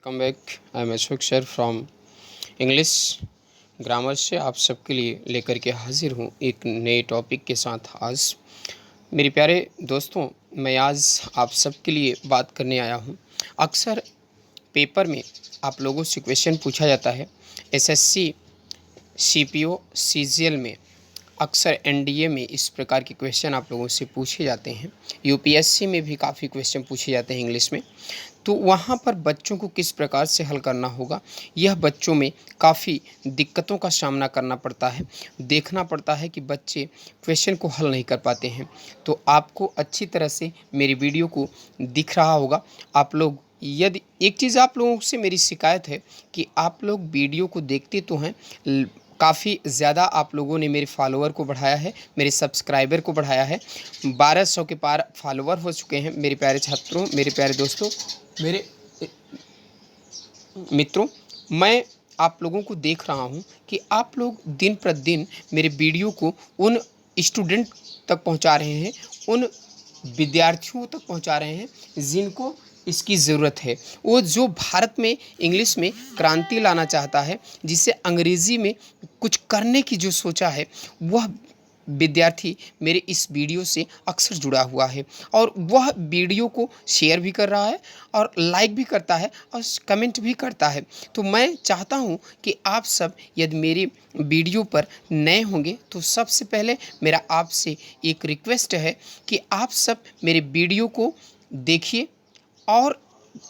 Come back. I am Ashok sir from English grammar से आप सबके लिए लेकर के हाजिर हूँ एक नए टॉपिक के साथ। आज मेरे प्यारे दोस्तों, मैं आज आप सबके लिए बात करने आया हूँ। अक्सर पेपर में आप लोगों से क्वेश्चन पूछा जाता है। एसएससी, सीपीओ, सीजीएल में, अक्सर एनडीए में इस प्रकार के क्वेश्चन आप लोगों से पूछे जाते हैं। यूपीएससी में भी काफ़ी क्वेश्चन पूछे जाते हैं इंग्लिश में। तो वहाँ पर बच्चों को किस प्रकार से हल करना होगा, यह बच्चों में काफ़ी दिक्कतों का सामना करना पड़ता है। देखना पड़ता है कि बच्चे क्वेश्चन को हल नहीं कर पाते हैं। तो आपको अच्छी तरह से मेरी वीडियो को दिख रहा होगा। आप लोग, यदि एक चीज़ आप लोगों से मेरी शिकायत है कि आप लोग वीडियो को देखते तो हैं, काफ़ी ज़्यादा आप लोगों ने मेरे फॉलोअर को बढ़ाया है, मेरे सब्सक्राइबर को बढ़ाया है। 1200 के पार फॉलोअर हो चुके हैं। मेरे प्यारे छात्रों, मेरे प्यारे दोस्तों, मेरे मित्रों, मैं आप लोगों को देख रहा हूं कि आप लोग दिन प्रतिदिन मेरे वीडियो को उन स्टूडेंट तक पहुंचा रहे हैं, उन विद्यार्थियों तक पहुंचा रहे हैं जिनको इसकी ज़रूरत है। वो जो भारत में इंग्लिश में क्रांति लाना चाहता है, जिसे अंग्रेज़ी में कुछ करने की जो सोचा है, वह विद्यार्थी मेरे इस वीडियो से अक्सर जुड़ा हुआ है और वह वीडियो को शेयर भी कर रहा है और लाइक भी करता है और कमेंट भी करता है। तो मैं चाहता हूं कि आप सब यदि मेरी वीडियो पर नए होंगे तो सबसे पहले मेरा आपसे एक रिक्वेस्ट है कि आप सब मेरे वीडियो को देखिए और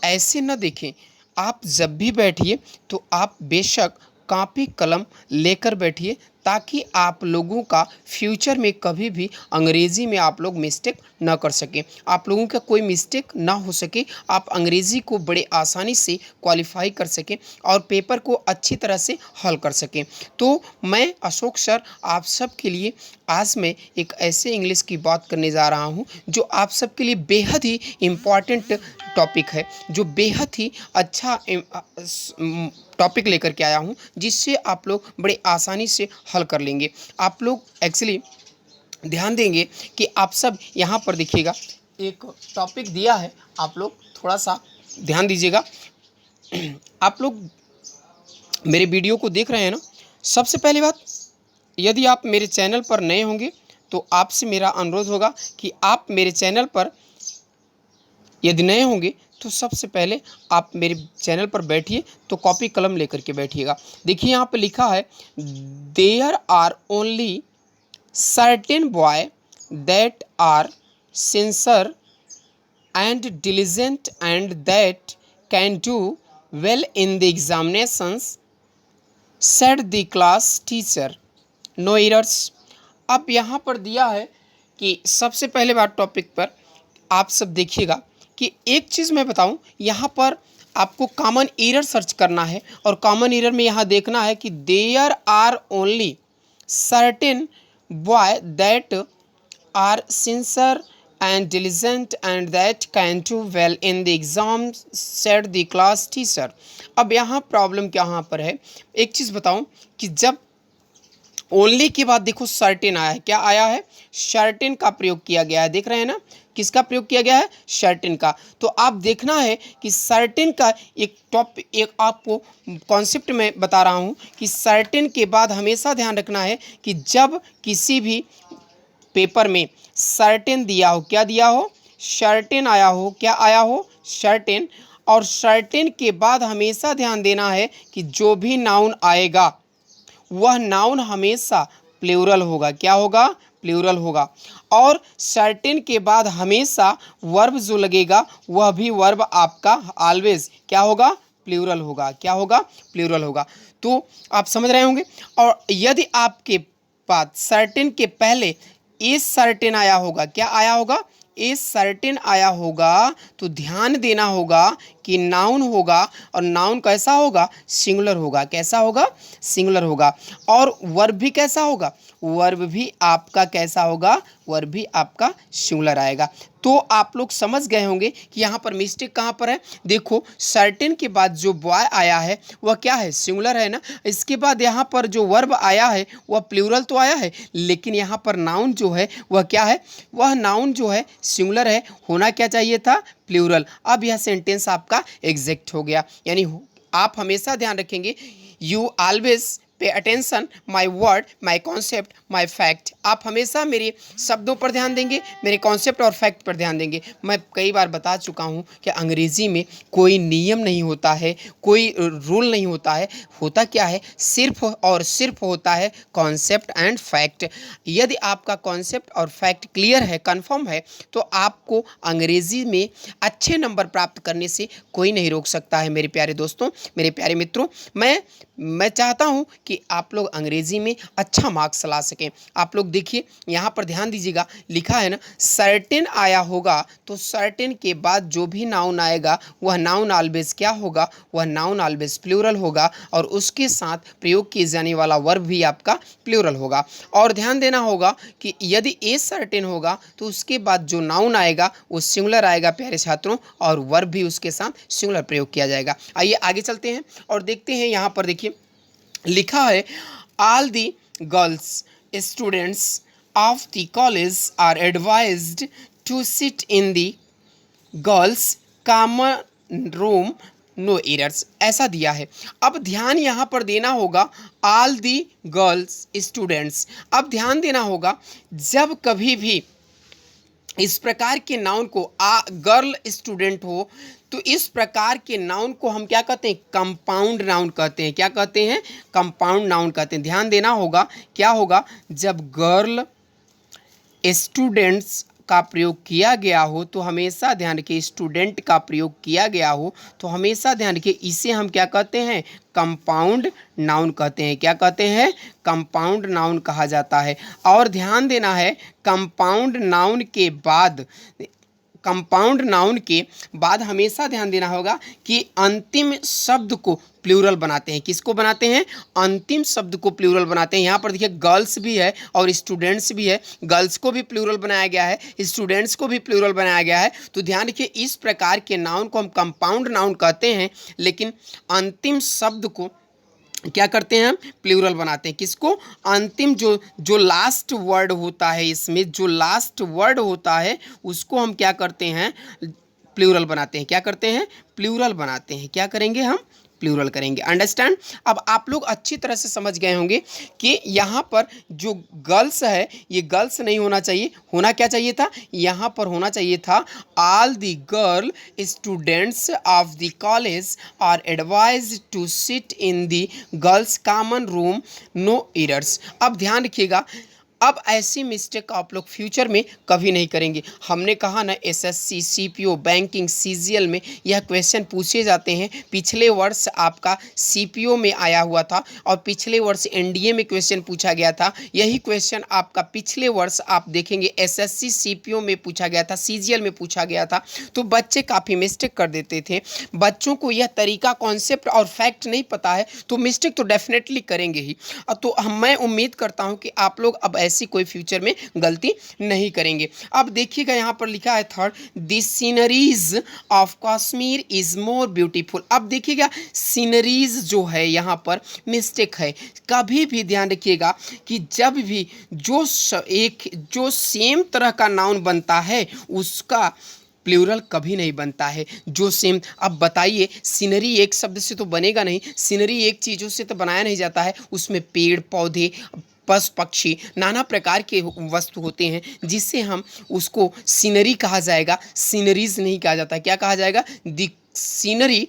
ऐसे न देखें। आप जब भी बैठिए तो आप बेशक कॉपी कलम लेकर बैठिए, ताकि आप लोगों का फ्यूचर में कभी भी अंग्रेज़ी में आप लोग मिस्टेक ना कर सकें, आप लोगों का कोई मिस्टेक ना हो सके, आप अंग्रेज़ी को बड़े आसानी से क्वालिफाई कर सकें और पेपर को अच्छी तरह से हल कर सकें। तो मैं अशोक सर आप सब के लिए आज मैं एक ऐसे इंग्लिश की बात करने जा रहा हूं जो आप सब के लिए बेहद ही इम्पॉर्टेंट टॉपिक है, जो बेहद ही अच्छा टॉपिक लेकर के आया हूं, जिससे आप लोग बड़े आसानी से हल कर लेंगे। आप लोग एक्चुअली ध्यान देंगे कि आप सब यहाँ पर देखिएगा, एक टॉपिक दिया है, आप लोग थोड़ा सा ध्यान दीजिएगा। आप लोग मेरे वीडियो को देख रहे हैं ना। सबसे पहली बात, यदि आप मेरे चैनल पर नए होंगे तो आपसे मेरा अनुरोध होगा कि आप मेरे चैनल पर यदि नए होंगे तो सबसे पहले आप मेरे चैनल पर बैठिए, तो कॉपी कलम लेकर के बैठिएगा। देखिए यहाँ पे लिखा है, there are only certain boy that are sincere and diligent and that can do well in the examinations, said the class teacher, no errors. अब यहाँ पर दिया है कि सबसे पहले बात टॉपिक पर आप सब देखिएगा कि एक चीज़ मैं बताऊं, यहाँ पर आपको कॉमन एरर सर्च करना है और कॉमन एरर में यहाँ देखना है कि there are only certain boy that are sincere and diligent and that can do well in the exam, said the class teacher। अब यहाँ प्रॉब्लम क्या यहाँ पर है, एक चीज़ बताऊं कि जब ओनली के बाद देखो सर्टेन आया है, क्या आया है, सर्टेन का प्रयोग किया गया है। देख रहे हैं ना, किसका प्रयोग किया गया है, सर्टेन का। तो आप देखना है कि सर्टेन का एक आपको कॉन्सेप्ट में बता रहा हूँ कि सर्टेन के बाद हमेशा ध्यान रखना है कि जब किसी भी पेपर में सर्टेन दिया हो, क्या दिया हो, सर्टेन आया हो, क्या आया हो, सर्टेन। और सर्टेन के बाद हमेशा ध्यान देना है कि जो भी नाउन आएगा वह नाउन हमेशा प्लूरल होगा। क्या होगा, प्लूरल होगा। और सर्टेन के बाद हमेशा वर्ब जो लगेगा वह भी वर्ब आपका ऑलवेज क्या होगा, प्लूरल होगा। क्या होगा, प्लूरल होगा। तो आप समझ रहे होंगे। और यदि आपके पास सर्टेन के पहले ए सर्टेन आया होगा, क्या आया होगा, ए सर्टेन आया होगा, तो ध्यान देना होगा कि नाउन होगा और नाउन कैसा होगा, सिंगुलर होगा। कैसा होगा, सिंगुलर होगा। और वर्ब भी कैसा होगा, वर्ब भी आपका कैसा होगा, वर्ब भी आपका सिंगुलर आएगा। तो आप लोग समझ गए होंगे कि यहाँ पर मिस्टेक कहाँ पर है। देखो सर्टेन के बाद जो बॉय आया है वह क्या है, सिंगुलर है ना। इसके बाद यहाँ पर जो वर्ब आया है वह प्लूरल तो आया है, लेकिन यहाँ पर नाउन जो है वह क्या है, वह नाउन जो है सिंगुलर है, होना क्या चाहिए था, प्लूरल। अब यह सेंटेंस आपका एग्जैक्ट हो गया। यानी आप हमेशा ध्यान रखेंगे, you always pay attention my word my concept my fact. आप हमेशा मेरे शब्दों पर ध्यान देंगे, मेरे कॉन्सेप्ट और फैक्ट पर ध्यान देंगे। मैं कई बार बता चुका हूँ कि अंग्रेज़ी में कोई नियम नहीं होता है, कोई रूल नहीं होता है। होता क्या है, सिर्फ और सिर्फ होता है कॉन्सेप्ट एंड फैक्ट। यदि आपका कॉन्सेप्ट और फैक्ट क्लियर है, कन्फर्म है, तो आपको अंग्रेज़ी में अच्छे नंबर प्राप्त करने से कोई नहीं रोक सकता है। मेरे प्यारे दोस्तों, मेरे प्यारे मित्रों, मैं चाहता हूं कि आप लोग अंग्रेजी में अच्छा मार्क्स ला सकें। आप लोग देखिए यहाँ पर ध्यान दीजिएगा, लिखा है ना सर्टेन आया होगा, तो सर्टेन के बाद जो भी नाउन आएगा वह नाउन ऑलवेज क्या होगा, वह नाउन ऑलवेज प्लूरल होगा, और उसके साथ प्रयोग किए जाने वाला वर्ब भी आपका प्लूरल होगा। और ध्यान देना होगा कि यदि ए सर्टेन होगा तो उसके बाद जो नाउन आएगा वो सिंगुलर आएगा प्यारे छात्रों, और वर्ब भी उसके साथ सिंगुलर प्रयोग किया जाएगा। आइए आगे चलते हैं और देखते हैं। यहाँ पर देखिए लिखा है, all the girls students of the college are advised to sit in the girls common room, no errors, ऐसा दिया है। अब ध्यान यहाँ पर देना होगा, ऑल दी गर्ल्स स्टूडेंट्स। अब ध्यान देना होगा, जब कभी भी इस प्रकार के नाउन को गर्ल स्टूडेंट हो तो इस प्रकार के नाउन को हम क्या कहते हैं, कंपाउंड नाउन कहते हैं। क्या कहते हैं, कंपाउंड नाउन कहते हैं। ध्यान देना होगा, क्या होगा, जब गर्ल स्टूडेंट्स का प्रयोग किया गया हो तो हमेशा ध्यान रखिए, स्टूडेंट का प्रयोग किया गया हो तो हमेशा ध्यान रखिए, इसे हम क्या कहते हैं, कंपाउंड नाउन कहते हैं। क्या कहते हैं, कंपाउंड नाउन कहा जाता है। और ध्यान देना है, कंपाउंड नाउन के बाद हमेशा ध्यान देना होगा कि अंतिम शब्द को प्लूरल बनाते हैं। किसको बनाते हैं, अंतिम शब्द को प्लूरल बनाते हैं। यहाँ पर देखिए गर्ल्स भी है और स्टूडेंट्स भी है, गर्ल्स को भी प्लूरल बनाया गया है, स्टूडेंट्स को भी प्लूरल बनाया गया है। तो ध्यान रखिए, इस प्रकार के नाउन को हम कंपाउंड नाउन कहते हैं, लेकिन अंतिम शब्द को क्या करते हैं, हम प्लूरल बनाते हैं। किसको, अंतिम जो लास्ट वर्ड होता है, इसमें जो लास्ट वर्ड होता है उसको हम क्या करते हैं, प्लूरल बनाते हैं। क्या करते हैं, प्लूरल बनाते हैं। क्या करेंगे, हम प्लूरल करेंगे। अंडरस्टैंड। अब आप लोग अच्छी तरह से समझ गए होंगे कि यहाँ पर जो गर्ल्स है ये गर्ल्स नहीं होना चाहिए, होना क्या चाहिए था, यहाँ पर होना चाहिए था, all the girl students of the college are advised to sit in the girls common room, no errors. अब ध्यान रखिएगा, अब ऐसी मिस्टेक आप लोग फ्यूचर में कभी नहीं करेंगे। हमने कहा ना, एसएससी, सीपीओ, बैंकिंग, सीजीएल में यह क्वेश्चन पूछे जाते हैं। पिछले वर्ष आपका सीपीओ में आया हुआ था और पिछले वर्ष एनडीए में क्वेश्चन पूछा गया था। यही क्वेश्चन आपका पिछले वर्ष आप देखेंगे एसएससी, सीपीओ में पूछा गया था, सीजीएल में पूछा गया था। तो बच्चे काफ़ी मिस्टेक कर देते थे। बच्चों को यह तरीका, कॉन्सेप्ट और फैक्ट नहीं पता है तो मिस्टेक तो डेफिनेटली करेंगे ही। तो मैं उम्मीद करता हूँ कि आप लोग अब ऐसी कोई फ्यूचर में गलती नहीं करेंगे। अब देखिएगा यहाँ पर लिखा है third, the sceneries of Kashmir is more beautiful. अब देखिएगा सीनरीज जो है यहाँ पर मिस्टेक है। कभी भी ध्यान रखिएगा कि जब भी जो सेम तरह का नाउन बनता है उसका प्लूरल कभी नहीं बनता है। जो सेम, अब बताइए, सीनरी एक शब्द से तो बनेगा नहीं, सीनरी एक चीज़ों से तो बनाया नहीं जाता है। उसमें पेड़ पौधे, पशु पक्षी, नाना प्रकार के वस्तु होते हैं जिससे हम उसको सीनरी कहा जाएगा, सीनरीज नहीं कहा जाता। क्या कहा जाएगा, the scenery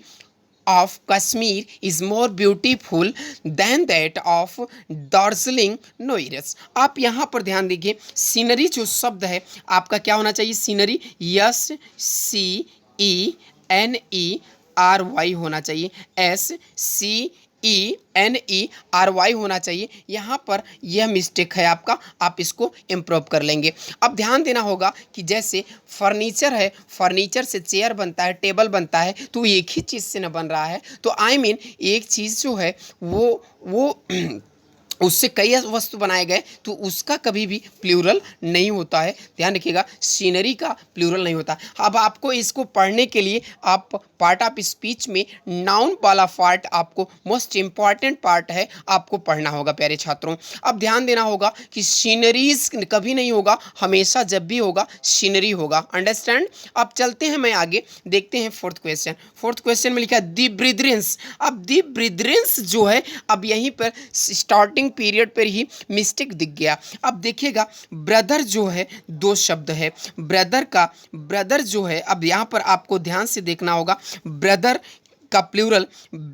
of Kashmir is more beautiful than that of Darjeeling, no errors. आप यहाँ पर ध्यान दीजिए, सीनरी जो शब्द है आपका क्या होना चाहिए, सीनरी SCENERY होना चाहिए, SCENERY होना चाहिए। यहाँ पर यह मिस्टेक है आपका, आप इसको इम्प्रूव कर लेंगे। अब ध्यान देना होगा कि जैसे फर्नीचर है, फर्नीचर से चेयर बनता है, टेबल बनता है, तो एक ही चीज़ से न बन रहा है। तो एक चीज़ जो है वो उससे कई वस्तु बनाए गए तो उसका कभी भी प्लूरल नहीं होता है। ध्यान रखिएगा, सीनरी का प्लूरल नहीं होता। अब आपको इसको पढ़ने के लिए आप पार्ट ऑफ स्पीच में नाउन वाला पार्ट आपको मोस्ट इम्पॉर्टेंट पार्ट है, आपको पढ़ना होगा प्यारे छात्रों। अब ध्यान देना होगा कि सीनरीज कभी नहीं होगा, हमेशा जब भी होगा सीनरी होगा। अंडरस्टैंड। अब चलते हैं मैं आगे, देखते हैं फोर्थ क्वेश्चन। फोर्थ क्वेश्चन में लिखा है दी ब्रिदरेंस। अब दी ब्रिदरेंस जो है, अब यहीं पर स्टार्टिंग पीरियड पर ही मिस्टेक दिख गया। अब देखिएगा, ब्रदर जो है दो शब्द है, ब्रदर जो है, अब यहाँ पर आपको ध्यान से देखना होगा। ब्रदर का प्लूरल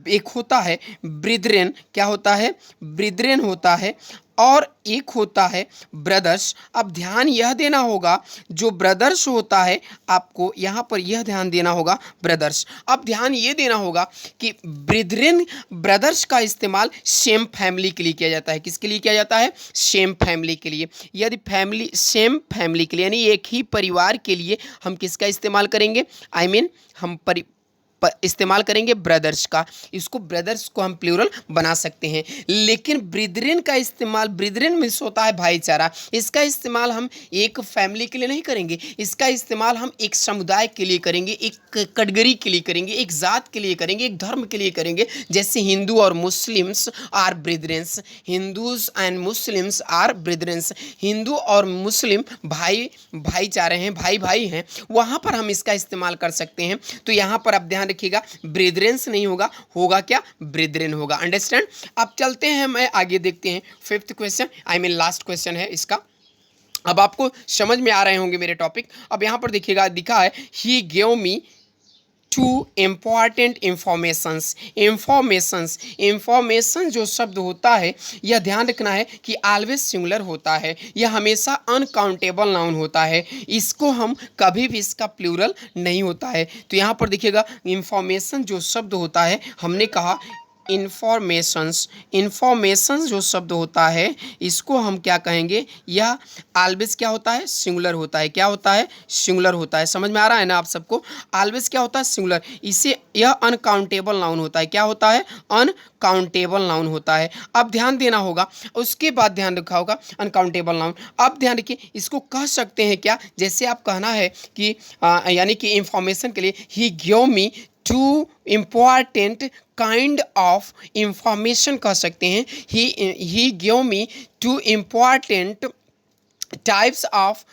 एक होता है ब्रिदरेन, क्या होता है, ब्रिदरेन होता है, और एक होता है ब्रदर्स। अब ध्यान यह देना होगा, जो ब्रदर्स होता है आपको यहाँ पर यह ध्यान देना होगा ब्रदर्स। अब ध्यान ये देना होगा कि ब्रिदरेन ब्रदर्स का इस्तेमाल सेम फैमिली के लिए किया जाता है। किसके लिए किया जाता है? सेम फैमिली के लिए। यदि फैमिली सेम फैमिली के लिए यानी एक ही परिवार के लिए हम किसका इस्तेमाल करेंगे? हम इस्तेमाल करेंगे ब्रदर्स का। इसको ब्रदर्स को हम प्लूरल बना सकते हैं। लेकिन ब्रिदरेन का इस्तेमाल, ब्रिदरेन मीन्स होता है भाईचारा, इसका इस्तेमाल हम एक फैमिली के लिए नहीं करेंगे, इसका इस्तेमाल हम एक समुदाय के लिए करेंगे, एक कैटेगरी के लिए करेंगे, एक जात के लिए करेंगे, एक धर्म के लिए करेंगे। जैसे हिंदू और Muslims are brethren, Hindus and Muslims are brethren. Hindu और मुस्लिम भाईचारे हैं, भाई भाई हैं, वहाँ पर हम इसका इस्तेमाल कर सकते हैं। तो यहाँ पर आप ध्यान रखिएगा, ब्रिदरेंस नहीं होगा, होगा क्या? ब्रिदरेन होगा। अंडरस्टैंड। अब चलते हैं, मैं आगे देखते हैं फिफ्थ क्वेश्चन, लास्ट क्वेश्चन है इसका। अब आपको समझ में आ रहे होंगे मेरे टॉपिक। अब यहाँ पर देखिएगा, दिखा है he gave me two important information जो शब्द होता है, यह ध्यान रखना है कि ऑलवेज सिंगुलर होता है, यह हमेशा अनकाउंटेबल नाउन होता है। इसको हम कभी भी, इसका प्लूरल नहीं होता है। तो यहाँ पर देखिएगा, इंफॉर्मेशन जो शब्द होता है, हमने कहा इन्फॉर्मेशंस जो शब्द होता है, इसको हम क्या कहेंगे? यह ऑलवेज क्या होता है? सिंगुलर होता है। क्या होता है? सिंगुलर होता है। समझ में आ रहा है ना आप सबको? ऑलवेज क्या होता है? सिंगुलर। इसे यह अनकाउंटेबल नाउन होता है। क्या होता है? अनकाउंटेबल नाउन होता है। अब ध्यान देना होगा, उसके बाद ध्यान रखा होगा अनकाउंटेबल नाउन। अब ध्यान रखिए, इसको कह सकते हैं क्या? जैसे आप कहना है कि यानी कि इंफॉर्मेशन के लिए he give me two important kind of information कह सकते हैं। He give me two important types of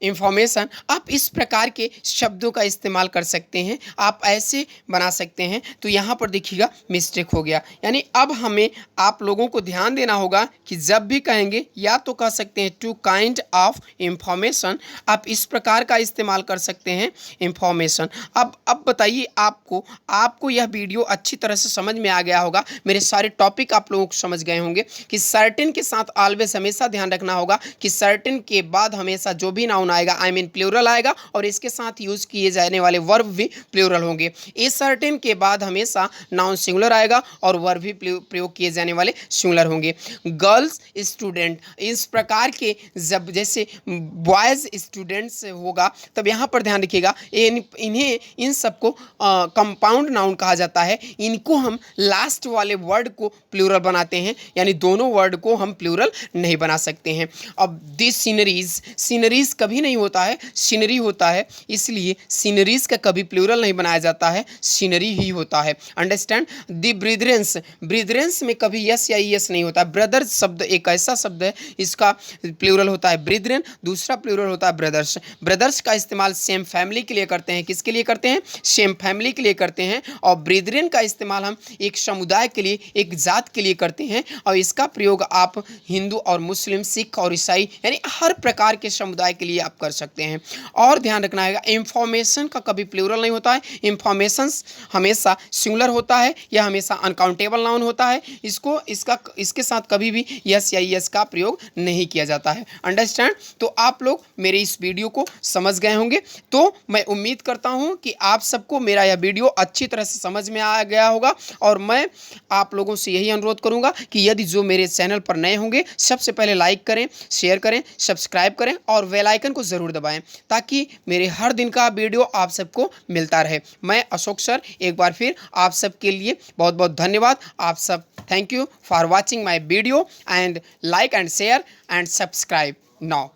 information. आप इस प्रकार के शब्दों का इस्तेमाल कर सकते हैं, आप ऐसे बना सकते हैं। तो यहाँ पर देखिएगा मिस्टेक हो गया। यानी अब हमें आप लोगों को ध्यान देना होगा कि जब भी कहेंगे, या तो कह सकते हैं टू काइंड ऑफ इंफॉर्मेशन, आप इस प्रकार का इस्तेमाल कर सकते हैं इंफॉर्मेशन। अब बताइए, आपको यह वीडियो अच्छी तरह से समझ में आ गया होगा। मेरे सारे टॉपिक आप लोगों को समझ गए होंगे कि सर्टेन के साथ ऑलवेज हमेशा ध्यान रखना होगा कि सर्टेन के बाद हमेशा जो भी नाउन आएगा, प्लूरल आएगा, और इसके साथ यूज किए जाने वाले वर्ब भी प्लूरल होंगे। ए सर्टेन के बाद हमेशा नाउन सिंगुलर आएगा और वर्ब भी प्रयोग किए जाने वाले सिंगुलर होंगे। गर्ल्स स्टूडेंट, इस प्रकार के जब जैसे बॉयज स्टूडेंट्स होगा, तब यहाँ पर ध्यान रखिएगा, इन सबको कंपाउंड नाउन कहा जाता है। इनको हम लास्ट वाले वर्ड को प्लूरल बनाते हैं, यानी दोनों वर्ड को हम प्लूरल नहीं बना सकते हैं। अब दिस सीनरीज कभी नहीं होता है, सीनरी होता है, इसलिए सीनरीज का कभी प्लूरल नहीं बनाया जाता है, सीनरी ही होता है। अंडरस्टैंड। दी ब्रिदरेंस में कभी यस या यस नहीं होता। ब्रदर शब्द एक ऐसा शब्द है, इसका प्लूरल होता है ब्रिदरेन, दूसरा प्लूरल होता है ब्रदर्स। ब्रदर्स का इस्तेमाल सेम फैमिली के लिए करते हैं। किसके लिए करते हैं? सेम फैमिली के लिए करते हैं। और ब्रिदरेन का इस्तेमाल हम एक समुदाय के लिए, एक जात के लिए करते हैं, और इसका प्रयोग आप हिंदू और मुस्लिम, सिख और ईसाई, यानी हर प्रकार के समुदाय के लिए आप कर सकते हैं। और ध्यान रखना है, इंफॉर्मेशन का कभी प्लूरल नहीं होता है, इंफॉर्मेशन हमेशा सिंगुलर होता है, यह हमेशा अनकाउंटेबल नाउन होता है। इसके साथ कभी भी यस या यस का प्रयोग नहीं किया जाता है। अंडरस्टैंड। तो आप लोग मेरे इस वीडियो को समझ गए होंगे। तो मैं उम्मीद करता हूं कि आप सबको मेरा यह वीडियो अच्छी तरह से समझ में आ गया होगा, और मैं आप लोगों से यही अनुरोध करूंगा कि यदि जो मेरे चैनल पर नए होंगे, सबसे पहले लाइक करें, शेयर करें, सब्सक्राइब करें और बेल आइकन को ज़रूर दबाएं ताकि मेरे हर दिन का वीडियो आप सबको मिलता रहे। मैं अशोक सर एक बार फिर आप सबके लिए बहुत बहुत धन्यवाद। आप सब thank you for watching my video and like and share and subscribe now.